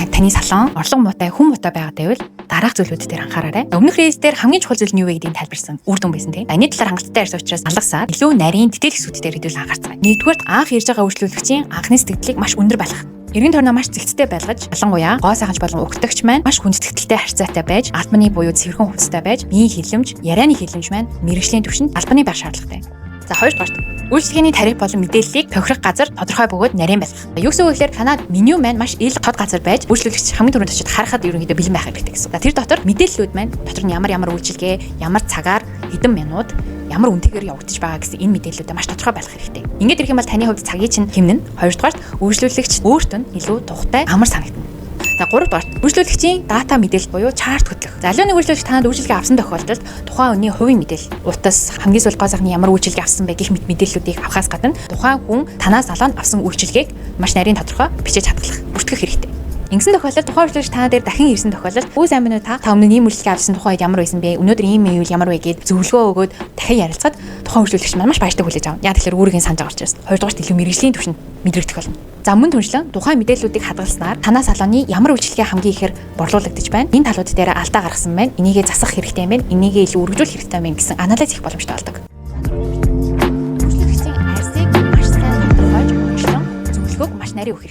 таны салон орлого муутай, хүн муутай байгаад байвал дараах зүйлүүд дээр анхаараарай. Өмнөх рейс дээр хамгийн чухал зүйл нь юу вэ гэдгийг тайлбарсан үр дүн байсан тийм. Энэний талаар хангалттай ярьсан учраас алгасаад илүү нарийн тэтгэл хэсгүүд дээр хэдүүл анхаарцгаая. Нэгдүгээр анх ирж байгаа үйлчлүүлэгчийн анхны сэтгэлдлийг маш өндөр байлгах. Эргэн тойрноо маш зэгцтэй байлгаж, ялангуяа гоо сайханч болон өгтөгч маань маш хүндэтгэлтэй харьцаатай байж, албаны буюу цэвэрхэн хувцастай байж, биеийн хилэмж, ярианы хилэмж маань мэрэгжлийн түвшинд албаны байх шаардлагатай. За хоёрдугаар үйлчлэгээний тариф болон мэдээллийг тохирох газар тодорхой бөгөөд нарийн байлгах. Юу гэсэн үг гэхээр танад меню маань маш ил тод газар байж үйлчлүүлэгч хамгийн түрүүнд очиж харахад ерөнхийдөө бэлэн байх хэрэгтэй гэсэн. За тэр дотор мэдээллүүд маань дотор нь ямар үйлчилгээ, ямар цагаар, хэдэн минут, ямар үнэтэйгээр явагдаж байгаа гэсэн энэ мэдээллүүдээ маш тодорхой байлгах хэрэгтэй. Ингээд ирэх юм бол таны хувьд цагийг чинь хэмнэн. Хоёрдугаарт үйлчлүүлэгч өөртөө нь илүү тухтай амар санагдана. За гуравдугаарт үйлчлүүлэгчийн дата мэдээлэл буюу чарт хөтлөх. За аливаа нэг үйлчлүүлэгч танад үйлчилгээ авсан тохиолдолд тухайн хүний хувийн мэдээлэл, утас, хамгийн сүүл гоо сайхны ямар үйлчилгээ авсан бэ гэх мэт мэдээллүүдийг авахаас гадна тухайн хүн танаас салаанд авсан үйлчилгээг маш нарийн тодорхой бичиж хадгалах, бүртгэх хэрэгтэй. Ингэсэн тохиолдолд тухайн үйлчлэгч та дээр дахин ирсэн тохиолдолд үгүй сайн байна уу та өмнө ийм үйлчлэгээ авсан тухайд ямар байсан бэ? Өнөөдөр ийм мэйл ямар вэ гэд зөвлөгөө өгөөд дахин ярилцаад тухайн үйлчлэгч маань маш баяртай хүлээж авна. Яг тэгэхээр өөрийн санаж байгаа учраас. Хоёрдугаарт илүү мэрэгжлийн түвшинд мэдрэгдэх болно. За мөн түншлэн тухайн мэдээллүүдийг хадгалснаар танаа салооны ямар үйлчлэгээ хамгийн ихээр борлуулагдаж байна? Энэ талууд дээр алдаа гаргасан байна. Энийгээ засах хэрэгтэй юм байна. Энийгээ илүү өргөжүүлэх хэрэгтэй юм гэсэн анализ хийх боломжтой болдог. Үйлчлэгчийн арсыг маш сайн тодорхойлж, зөвлөгөөг маш нарийн өгөх хэрэгтэй.